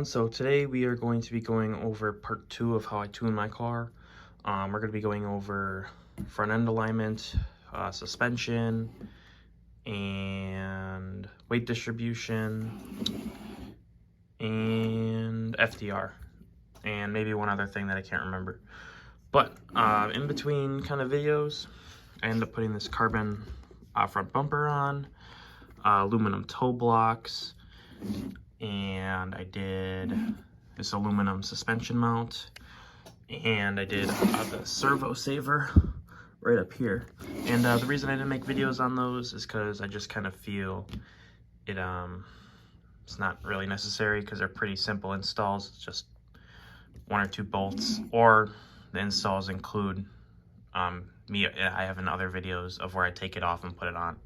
everyone. So today we are going to be going over part 2 of how I tune my car. We're going to be going over front end alignment, suspension, and weight distribution, and FDR, and maybe one other thing that I can't remember. But in between kind of videos, I end up putting this carbon front bumper on, aluminum toe blocks, and I did this aluminum suspension mount, and I did the servo saver right up here. And the reason I didn't make videos on those is because I just kind of feel it it's not really necessary, because they're pretty simple installs. It's just 1 or 2 bolts, or the installs include I have in other videos of where I take it off and put it on,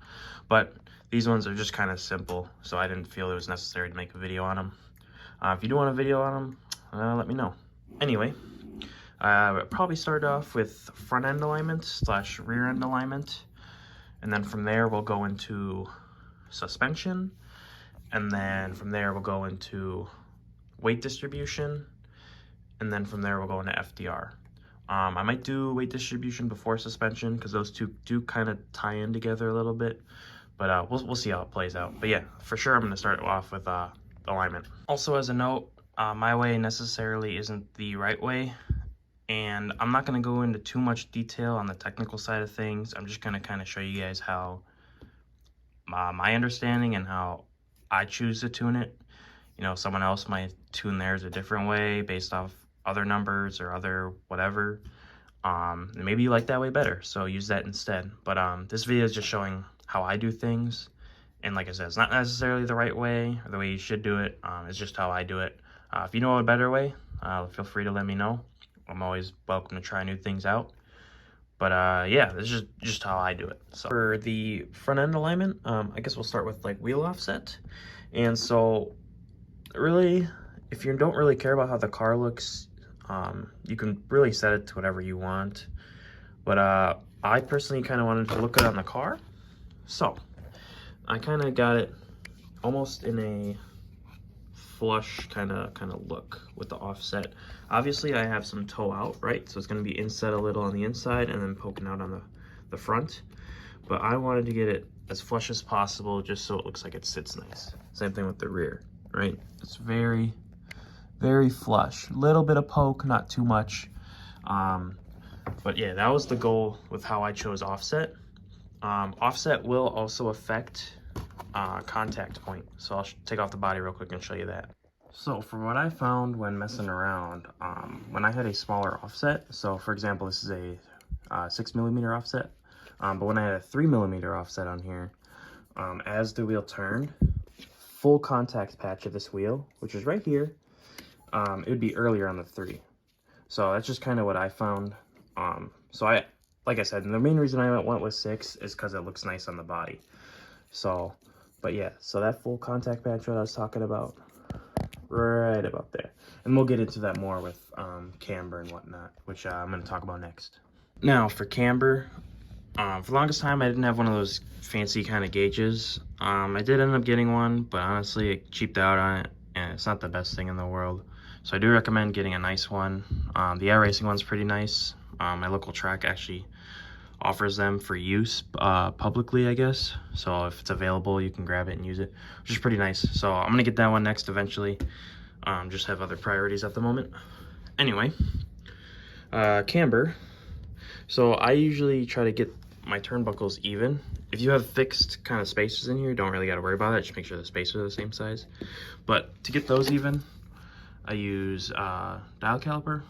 but these ones are just kind of simple, so I didn't feel it was necessary to make a video on them. If you do want a video on them, let me know. Anyway, I'll probably start off with front end alignment / rear end alignment, and then from there we'll go into suspension, and then from there we'll go into weight distribution, and then from there we'll go into FDR. I might do weight distribution before suspension, because those two do kind of tie in together a little bit, but we'll see how it plays out. But yeah, for sure I'm going to start off with alignment. Also, as a note, my way necessarily isn't the right way, and I'm not going to go into too much detail on the technical side of things. I'm just going to kind of show you guys how my understanding and how I choose to tune it. You know, someone else might tune theirs a different way based off other numbers or other whatever. Maybe you like that way better, so use that instead. But this video is just showing how I do things, and like I said, it's not necessarily the right way or the way you should do it. It's just how I do it. If you know a better way, feel free to let me know. I'm always welcome to try new things out. But yeah, this is just how I do it. So for the front end alignment, I guess we'll start with like wheel offset. And so really, if you don't really care about how the car looks, you can really set it to whatever you want. But I personally kind of wanted to look good on the car, so I kind of got it almost in a flush kind of look with the offset. Obviously I have some toe out, right? So it's going to be inset a little on the inside and then poking out on the front. But I wanted to get it as flush as possible, just so it looks like it sits nice. Same thing with the rear, right? It's very flush. Little bit of poke, not too much. But yeah, that was the goal with how I chose offset. Offset will also affect contact point. So I'll take off the body real quick and show you that. So from what I found when messing around, when I had a smaller offset, so for example, this is a 6mm offset, but when I had a 3mm offset on here, as the wheel turned, full contact patch of this wheel, which is right here, it would be earlier on the 3. So that's just kind of what I found. So like I said, the main reason I went with 6 is because it looks nice on the body. So, but yeah, so that full contact patch what I was talking about, right about there. And we'll get into that more with camber and whatnot, which I'm going to talk about next. Now for camber, for the longest time I didn't have one of those fancy kind of gauges. I did end up getting one, but honestly it cheaped out on it, and it's not the best thing in the world. So I do recommend getting a nice one. The air racing one's pretty nice. My local track actually offers them for use publicly, I guess. So if it's available, you can grab it and use it, which is pretty nice. So I'm gonna get that one next eventually. Just have other priorities at the moment. Anyway, camber. So I usually try to get my turnbuckles even. If you have fixed kind of spacers in here, you don't really got to worry about it. Just make sure the spacers are the same size. But to get those even, I use dial caliper,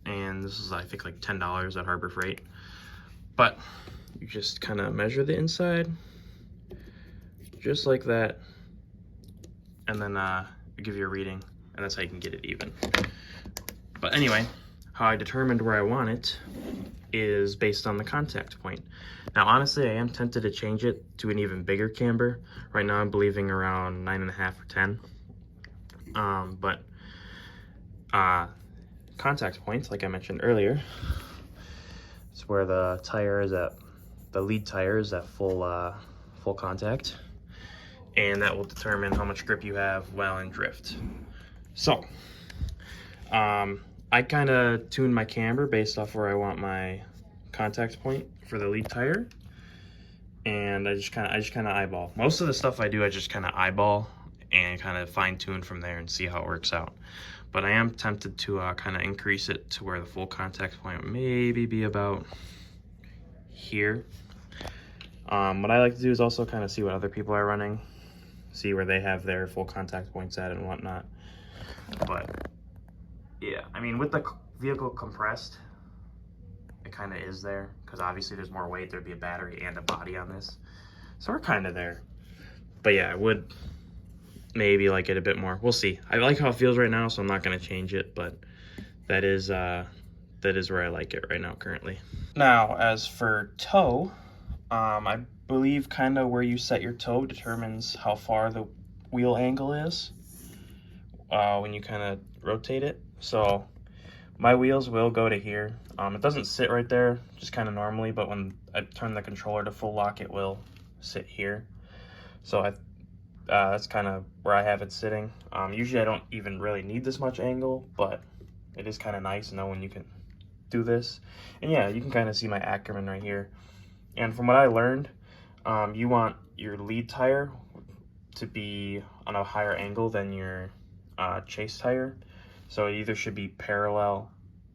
and this is I think like $10 at Harbor Freight. But you just kind of measure the inside, just like that, and then give you a reading, and that's how you can get it even. But anyway, how I determined where I want it is based on the contact point. Now honestly, I am tempted to change it to an even bigger camber. Right now I'm believing around 9.5 or 10. But contact points, like I mentioned earlier, it's where the tire is at, the lead tire is at full contact, and that will determine how much grip you have while in drift. So, I kind of tuned my camber based off where I want my contact point for the lead tire, and I just kind of eyeball. Most of the stuff I do, I just kind of eyeball and kind of fine tune from there and see how it works out. But I am tempted to kind of increase it to where the full contact point maybe be about here. What I like to do is also kind of see what other people are running, see where they have their full contact points at and whatnot. But yeah, I mean, with the vehicle compressed, it kind of is there, because obviously there's more weight. There'd be a battery and a body on this, so we're kind of there. But yeah, I would maybe like it a bit more. We'll see. I like how it feels right now, so I'm not going to change it, but that is where I like it right now currently. Now, as for toe, I believe kind of where you set your toe determines how far the wheel angle is when you kind of rotate it. So my wheels will go to here. It doesn't sit right there, just kind of normally, but when I turn the controller to full lock, it will sit here. So that's kind of where I have it sitting. Usually I don't even really need this much angle, but it is kind of nice to know when you can do this. And yeah, you can kind of see my Ackerman right here. And from what I learned, you want your lead tire to be on a higher angle than your chase tire. So it either should be parallel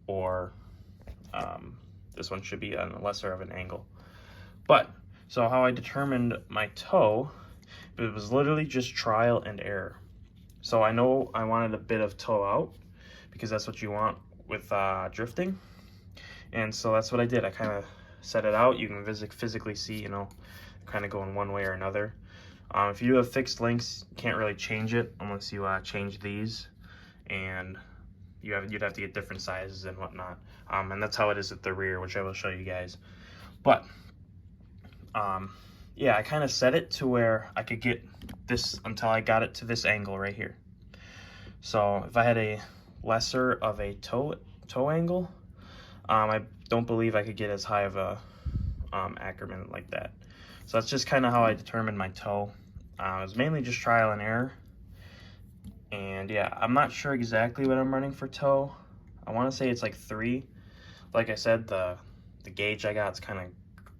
or this one should be on a lesser of an angle. But, so how I determined my toe, it was literally just trial and error. So I know I wanted a bit of toe out because that's what you want with drifting. And so that's what I did. I kind of set it out. You can physically see, you know, kind of going one way or another. If you do have fixed links, you can't really change it unless you change these, and you'd have to get different sizes and whatnot. And that's how it is at the rear, which I will show you guys. But yeah, I kind of set it to where I could get this until I got it to this angle right here. So if I had a lesser of a toe angle, I don't believe I could get as high of a Ackerman like that. So that's just kind of how I determined my toe. It was mainly just trial and error. And yeah, I'm not sure exactly what I'm running for toe. I want to say it's like 3. Like I said, the gauge I got is kind of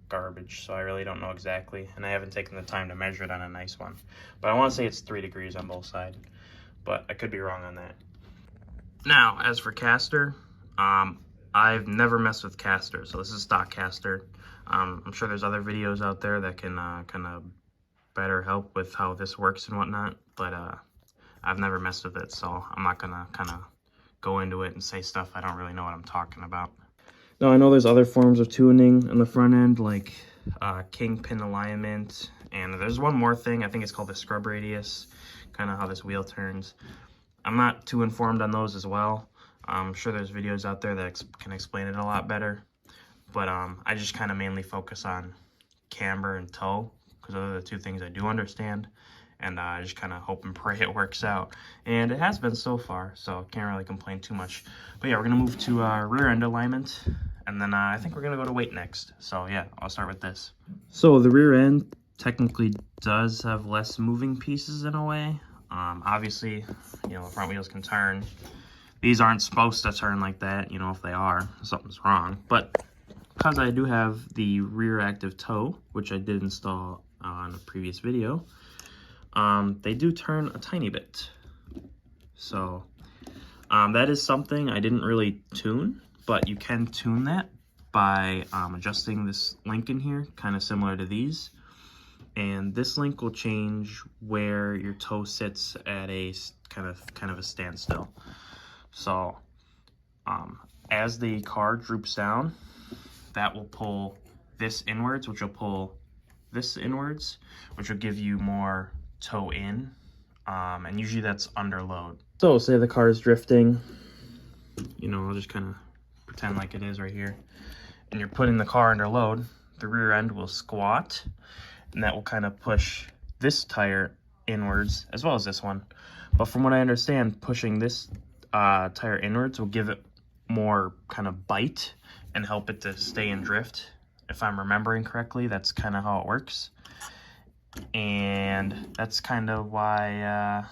garbage, so I really don't know exactly. And I haven't taken the time to measure it on a nice one. But I want to say it's 3 degrees on both sides. But I could be wrong on that. Now, as for caster, I've never messed with caster, so this is stock caster. I'm sure there's other videos out there that can kind of better help with how this works and whatnot, but I've never messed with it, so I'm not gonna kind of go into it and say stuff I don't really know what I'm talking about. Now, I know there's other forms of tuning on the front end, like Kingpin alignment, and there's one more thing, I think it's called the scrub radius, kind of how this wheel turns. I'm not too informed on those as well. I'm sure there's videos out there that can explain it a lot better, but I just kind of mainly focus on camber and toe, because those are the 2 things I do understand, and I just kind of hope and pray it works out, and it has been so far, so can't really complain too much. But yeah, we're gonna move to rear end alignment, and then I think we're gonna go to weight next. So yeah, I'll start with this. So the rear end technically does have less moving pieces in a way. Obviously, you know, the front wheels can turn. These aren't supposed to turn like that, you know. If they are, something's wrong. But because I do have the rear active toe, which I did install on a previous video, they do turn a tiny bit. So that is something I didn't really tune, but you can tune that by adjusting this link in here, kind of similar to these. And this link will change where your toe sits at a kind of a standstill. So as the car droops down, that will pull this inwards, which will pull this inwards, which will give you more toe in, and usually that's under load. So say the car is drifting, you know, I'll just kind of pretend like it is right here, and you're putting the car under load, the rear end will squat, and that will kind of push this tire inwards as well as this one. But from what I understand, pushing this tire inwards will give it more kind of bite and help it to stay in drift. If I'm remembering correctly, that's kind of how it works. And that's kind of why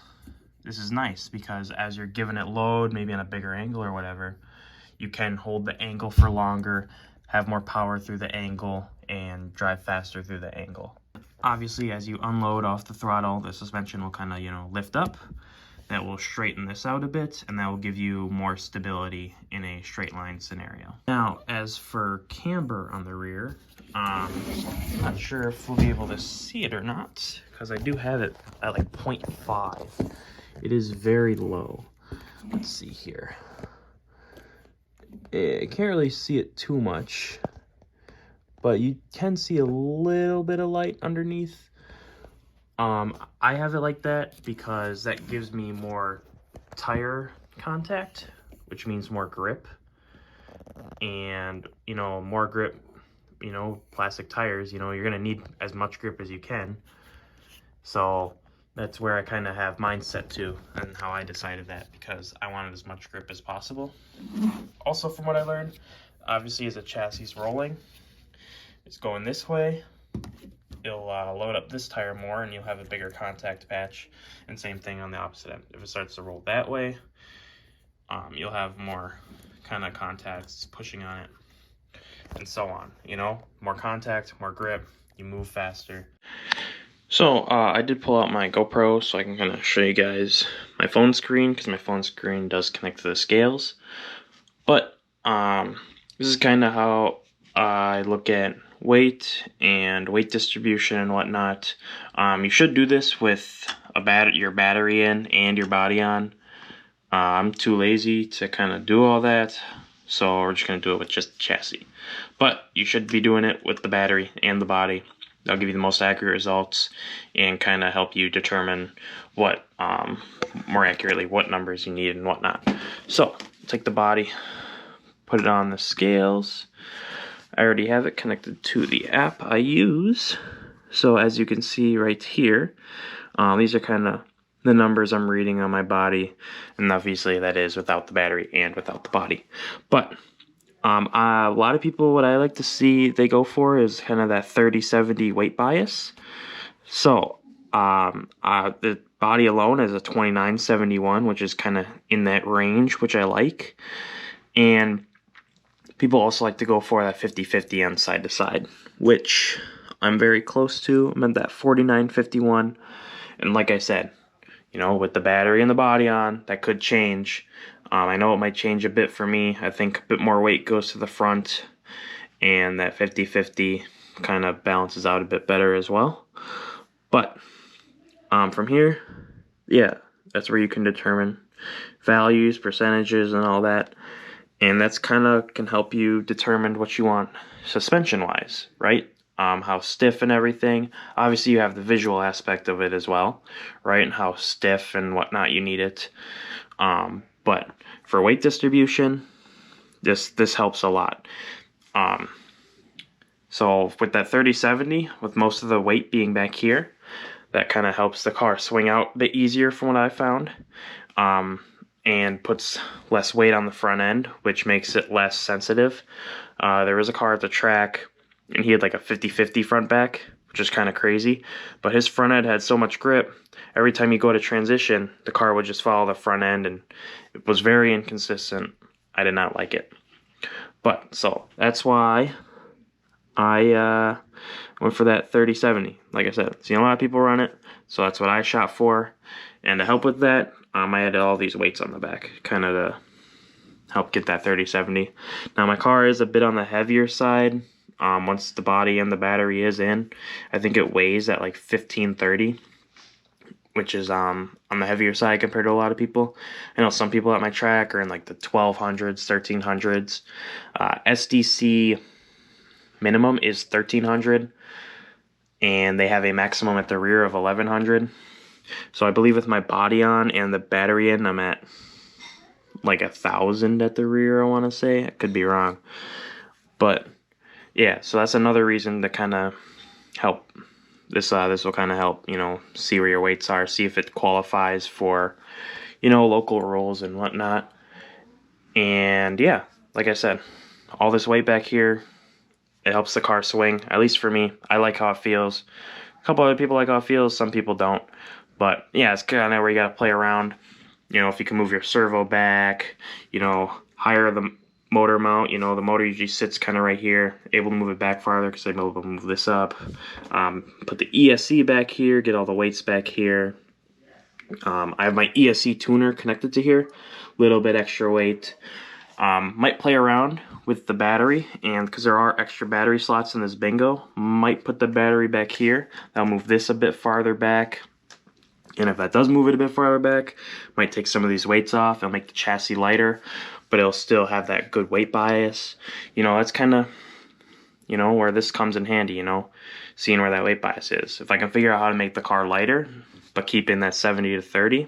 this is nice because as you're giving it load, maybe on a bigger angle or whatever, you can hold the angle for longer, have more power through the angle, and drive faster through the angle. Obviously, as you unload off the throttle, the suspension will kind of, you know, lift up. That will straighten this out a bit, and that will give you more stability in a straight line scenario. Now, as for camber on the rear, I'm not sure if we'll be able to see it or not, because I do have it at like 0.5. It is very low. Let's see here. I can't really see it too much, but you can see a little bit of light underneath. I have it like that because that gives me more tire contact, which means more grip. And, you know, more grip, you know, plastic tires, you know, you're going to need as much grip as you can. So that's where I kind of have mine set to, and how I decided that, because I wanted as much grip as possible. Also, from what I learned, obviously as a chassis is rolling, it's going this way. You'll load up this tire more and you'll have a bigger contact patch, and same thing on the opposite end. If it starts to roll that way, you'll have more kind of contacts pushing on it, and so on. You know, more contact, more grip, you move faster. So I did pull out my GoPro so I can kind of show you guys my phone screen, because my phone screen does connect to the scales. But this is kind of how I look at weight and weight distribution and whatnot. You should do this with your battery in and your body on. I'm too lazy to kind of do all that, so we're just going to do it with just the chassis. But you should be doing it with the battery and the body. That'll give you the most accurate results and kind of help you determine what, more accurately, what numbers you need and whatnot. So, take the body, put it on the scales. I already have it connected to the app I use. So as you can see right here, these are kind of the numbers I'm reading on my body. And obviously that is without the battery and without the body. But a lot of people, what I like to see they go for is kind of that 30-70 weight bias. So the body alone is a 29-71, which is kind of in that range, which I like. And people also like to go for that 50-50 on side to side, which I'm very close to. I'm at that 49-51. And like I said, you know, with the battery and the body on, that could change. I know it might change a bit for me. I think a bit more weight goes to the front, and that 50-50 kind of balances out a bit better as well. But from here, yeah, that's where you can determine values, percentages, and all that. And that's kind of can help you determine what you want suspension-wise, right? How stiff and everything. Obviously, you have the visual aspect of it as well, right? And how stiff and whatnot you need it. But for weight distribution, this helps a lot. So with that 30-70, with most of the weight being back here, that kind of helps the car swing out a bit easier from what I found. And puts less weight on the front end, which makes it less sensitive. There was a car at the track, and he had like a 50-50 front back, which is kind of crazy. But his front end had so much grip, every time you go to transition, the car would just follow the front end, and it was very inconsistent. I did not like it. But, so, that's why I went for that 30-70. Like I said, seen a lot of people run it, so that's what I shot for. And to help with that, I added all these weights on the back, kind of to help get that 30-70. Now my car is a bit on the heavier side. Once the body and the battery is in, I think it weighs at like 1530, which is on the heavier side compared to a lot of people. I know some people at my track are in like the 1200s, 1300s. SDC minimum is 1300, and they have a maximum at the rear of 1100. So I believe with my body on and the battery in, I'm at like 1,000 at the rear, I want to say. I could be wrong. But yeah, so that's another reason to kind of help. This will kind of help, you know, see where your weights are, see if it qualifies for, you know, local rules and whatnot. And yeah, like I said, all this weight back here, it helps the car swing, at least for me. I like how it feels. A couple other people like how it feels, some people don't. But yeah, it's kind of where you got to play around. You know, if you can move your servo back, you know, higher the motor mount, you know, the motor usually sits kind of right here, able to move it back farther because I'm able to move this up. Put the ESC back here, get all the weights back here. I have my ESC tuner connected to here, little bit extra weight. Might play around with the battery, and because there are extra battery slots in this bingo, might put the battery back here. That'll move this a bit farther back. And if that does move it a bit farther back, might take some of these weights off. It'll make the chassis lighter, but it'll still have that good weight bias. You know, that's kind of, you know, where this comes in handy, you know, seeing where that weight bias is. If I can figure out how to make the car lighter, but keep in that 70 to 30,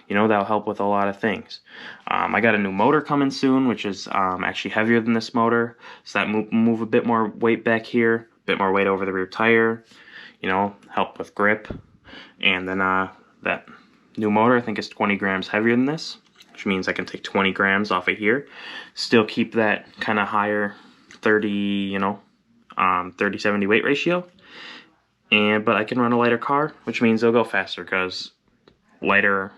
you know, that'll help with a lot of things. I got a new motor coming soon, which is actually heavier than this motor. So that move a bit more weight back here, a bit more weight over the rear tire, you know, help with grip. And then that new motor, I think, is 20 grams heavier than this, which means I can take 20 grams off of here, still keep that kind of higher 30, you know, 30-70 weight ratio. But I can run a lighter car, which means it'll go faster because lighter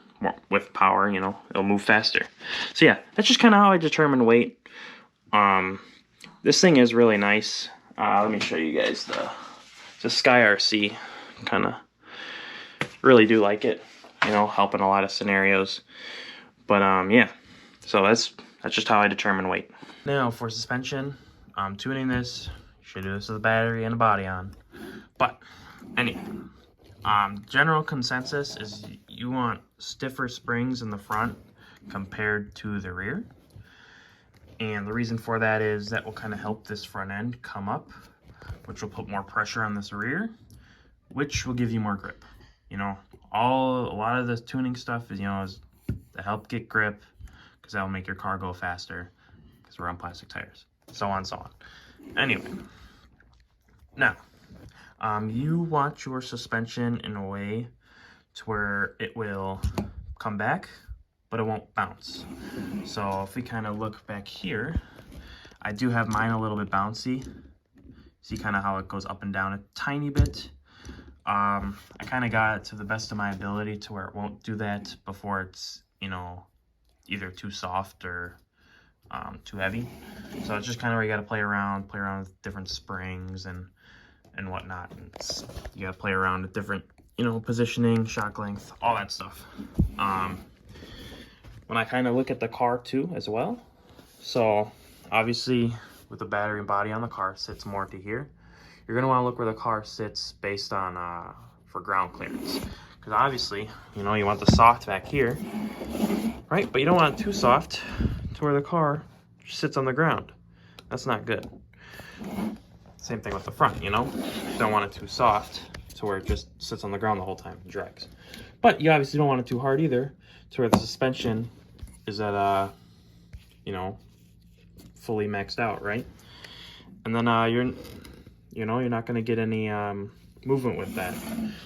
with power, you know, it'll move faster. So yeah, that's just kind of how I determine weight. This thing is really nice. Let me show you guys the Sky RC. Kind of really do like it, you know, help in a lot of scenarios. But yeah, so that's just how I determine weight. Now for suspension, I'm tuning this. You should do this with a battery and a body on. But anyway, general consensus is you want stiffer springs in the front compared to the rear. And the reason for that is that will kind of help this front end come up, which will put more pressure on this rear, which will give you more grip. You know, a lot of this tuning stuff is, you know, is to help get grip, because that will make your car go faster, because we're on plastic tires, so on and so on. Anyway, now, you want your suspension in a way to where it will come back, but it won't bounce. So if we kind of look back here, I do have mine a little bit bouncy. See kind of how it goes up and down a tiny bit. I kind of got it to the best of my ability to where it won't do that before it's, you know, either too soft or too heavy. So it's just kind of where you got to play around with different springs and whatnot. And you got to play around with different, you know, positioning, shock length, all that stuff. When I kind of look at the car too as well, so obviously with the battery and body on the car sits more to here. You're going to want to look where the car sits based on for ground clearance, because obviously, you know, you want the soft back here, right? But you don't want it too soft to where the car sits on the ground. That's not good. Same thing with the front, you know, you don't want it too soft to where it just sits on the ground the whole time and drags. But you obviously don't want it too hard either to where the suspension is at you know, fully maxed out, right? And then you're not going to get any movement with that.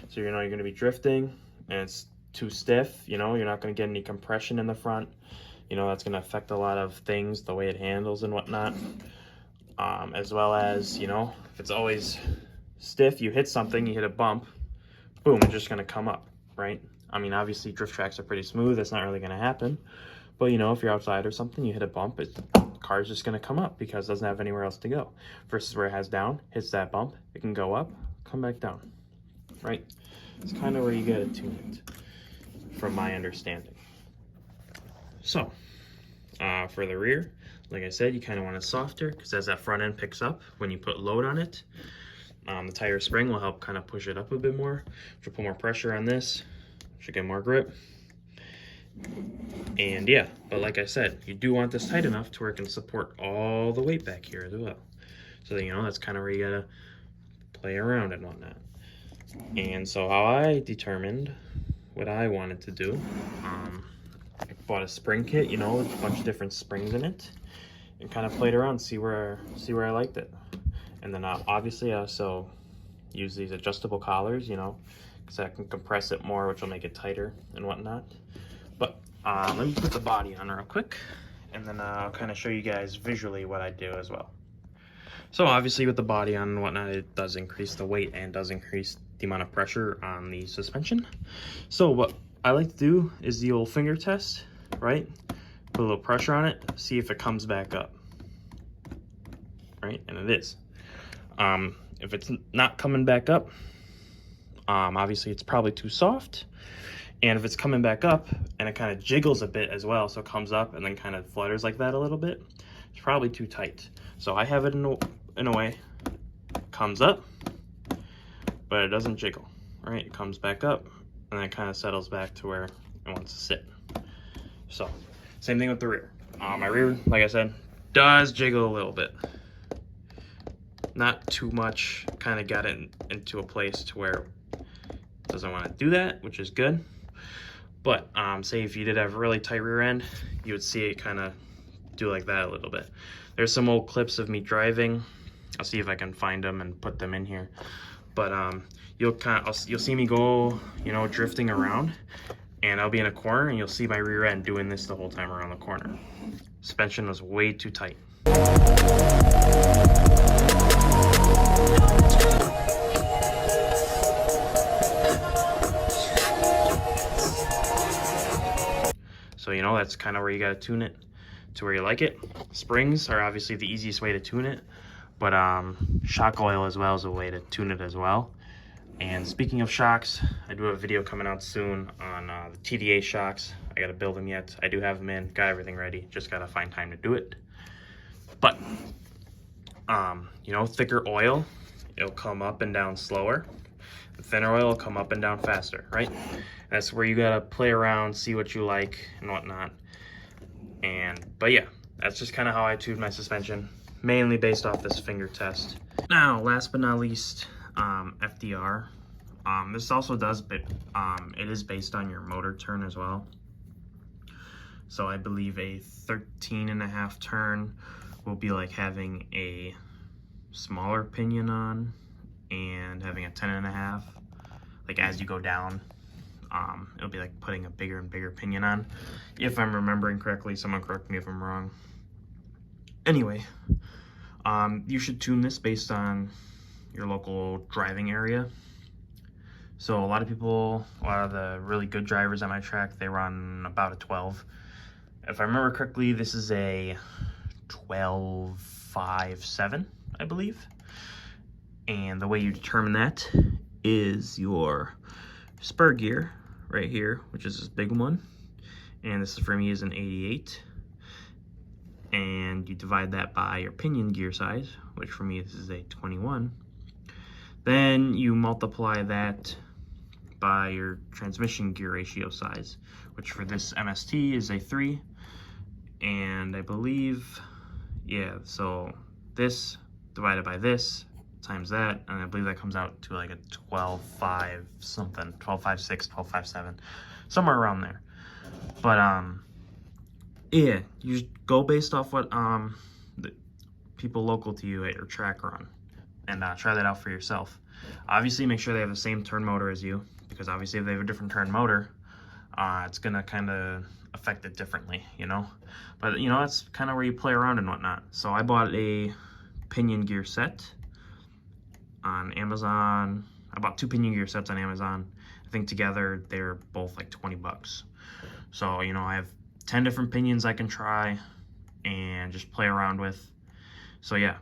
So, you know, you're going to be drifting and it's too stiff, you know, you're not going to get any compression in the front. You know, that's going to affect a lot of things, the way it handles and whatnot. As well as, you know, if it's always stiff, you hit something, you hit a bump, boom, it's just going to come up, right? I mean, obviously drift tracks are pretty smooth, that's not really going to happen. But, you know, if you're outside or something, you hit a bump, the car's just going to come up because it doesn't have anywhere else to go. Versus where it has down, hits that bump, it can go up, come back down, right? It's kind of where you got to tune it, from my understanding. So, for the rear, like I said, you kind of want it softer because as that front end picks up, when you put load on it, the tire spring will help kind of push it up a bit more, which will put more pressure on this, should get more grip. And yeah, but like I said, you do want this tight enough to where it can support all the weight back here as well. So that, you know, that's kind of where you gotta play around and whatnot. And so how I determined what I wanted to do, I bought a spring kit, you know, with a bunch of different springs in it, and kind of played around, see where I liked it. And then obviously I also use these adjustable collars, you know, because I can compress it more, which will make it tighter and whatnot. But let me put the body on real quick, and then I'll kind of show you guys visually what I do as well. So obviously with the body on and whatnot, it does increase the weight and does increase the amount of pressure on the suspension. So what I like to do is the old finger test, right? Put a little pressure on it, see if it comes back up, right? And it is. If it's not coming back up, obviously it's probably too soft. And if it's coming back up and it kind of jiggles a bit as well, so it comes up and then kind of flutters like that a little bit, it's probably too tight. So I have it in a way, comes up, but it doesn't jiggle, right? It comes back up and then it kind of settles back to where it wants to sit. So same thing with the rear. My rear, like I said, does jiggle a little bit. Not too much, kind of got it into a place to where it doesn't want to do that, which is good. But say if you did have a really tight rear end, you would see it kind of do like that a little bit. There's some old clips of me driving. I'll see if I can find them and put them in here. But you'll see me go, you know, drifting around, and I'll be in a corner and you'll see my rear end doing this the whole time around the corner. Suspension was way too tight. So, you know, that's kind of where you got to tune it to where you like it. Springs are obviously the easiest way to tune it, but shock oil as well is a way to tune it as well. And speaking of shocks, I do have a video coming out soon on the TDA shocks. I got to build them yet. I do have them in, got everything ready, just got to find time to do it. But, you know, thicker oil, it'll come up and down slower. The thinner oil will come up and down faster, right? That's where you gotta play around, see what you like and whatnot. But yeah, that's just kind of how I tuned my suspension, mainly based off this finger test. Now, last but not least, FDR. This also does, but it is based on your motor turn as well. So I believe a 13.5 turn will be like having a smaller pinion on, and having a 10.5, like as you go down, it'll be like putting a bigger and bigger pinion on. If I'm remembering correctly, someone correct me if I'm wrong. Anyway, you should tune this based on your local driving area. So a lot of the really good drivers on my track, they run about a 12. If I remember correctly, this is a 12.57, I believe. And the way you determine that is your spur gear right here, which is this big one. And this for me is an 88. And you divide that by your pinion gear size, which for me this is a 21. Then you multiply that by your transmission gear ratio size, which for this MST is a 3. And I believe, yeah, so this divided by this times that, and I believe that comes out to like a 12.5 something, 12.56, 12.57, somewhere around there. But yeah, you go based off what the people local to you at your track run, and try that out for yourself. Obviously make sure they have the same turn motor as you, because obviously if they have a different turn motor, it's gonna kind of affect it differently, you know. But you know, that's kind of where you play around and whatnot. So I bought a pinion gear set on Amazon. I bought 2 pinion gear sets on Amazon. I think together they're both like 20 bucks. So, you know, I have 10 different pinions I can try and just play around with. So yeah,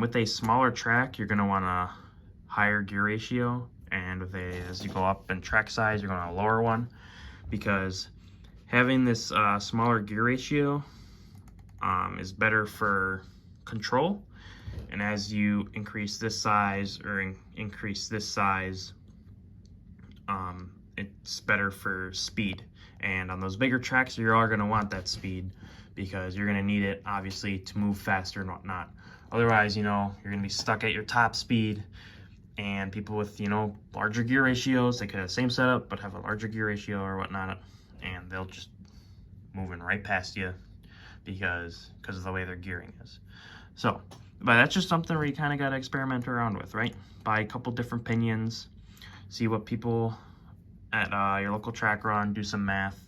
with a smaller track, you're gonna want a higher gear ratio, and as you go up in track size, you're gonna want a lower one, because having this smaller gear ratio is better for control. And as you increase this size or increase this size, it's better for speed. And on those bigger tracks, you are going to want that speed, because you're going to need it, obviously, to move faster and whatnot. Otherwise, you know, you're going to be stuck at your top speed. And people with, you know, larger gear ratios, they could have the same setup, but have a larger gear ratio or whatnot, and they'll just moving right past you because of the way their gearing is. So, but that's just something where you kind of got to experiment around with, right? Buy a couple different pinions, see what people at your local track run, do some math,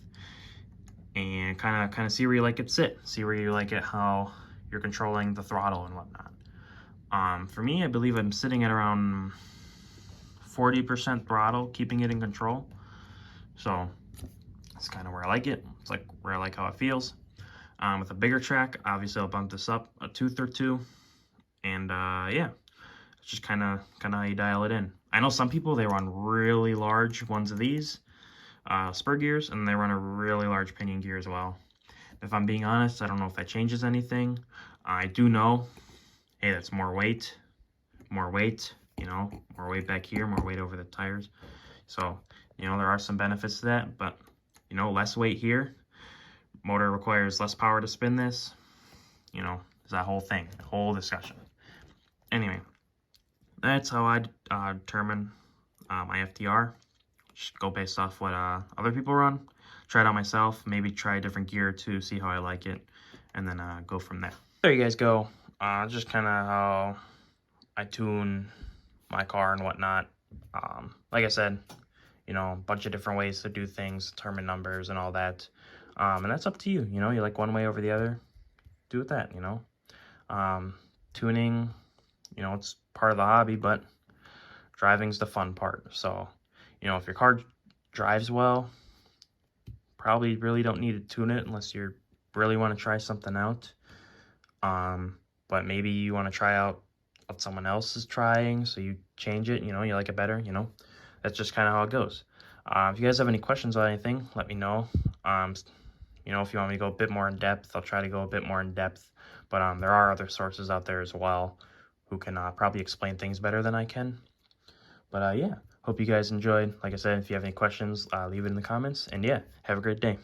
and kind of see where you like it sit, see where you like it, how you're controlling the throttle and whatnot. For me, I believe I'm sitting at around 40% throttle, keeping it in control. So that's kind of where I like it. It's like where I like how it feels. With a bigger track, obviously I'll bump this up a tooth or two. And yeah, it's just kind of how you dial it in. I know some people, they run really large ones of these spur gears, and they run a really large pinion gear as well. If I'm being honest, I don't know if that changes anything. I do know, hey, that's more weight, you know, more weight back here, more weight over the tires. So, you know, there are some benefits to that, but, you know, less weight here. Motor requires less power to spin this. You know, it's that whole thing, whole discussion. Anyway, that's how I determine my FTR. Just go based off what other people run. Try it out myself. Maybe try a different gear to see how I like it, and then go from there. There you guys go. Just kind of how I tune my car and whatnot. Like I said, you know, a bunch of different ways to do things, determine numbers and all that. And that's up to you. You know, you like one way over the other, do with that, you know. Tuning, you know, it's part of the hobby, but driving's the fun part. So, you know, if your car drives well, probably really don't need to tune it unless you really want to try something out. But maybe you want to try out what someone else is trying, so you change it, you know, you like it better, you know. That's just kind of how it goes. If you guys have any questions on anything, let me know. You know, if you want me to go a bit more in depth, I'll try to go a bit more in depth. But there are other sources out there as well who can probably explain things better than I can. But yeah, hope you guys enjoyed. Like I said, if you have any questions, leave it in the comments. And yeah, have a great day.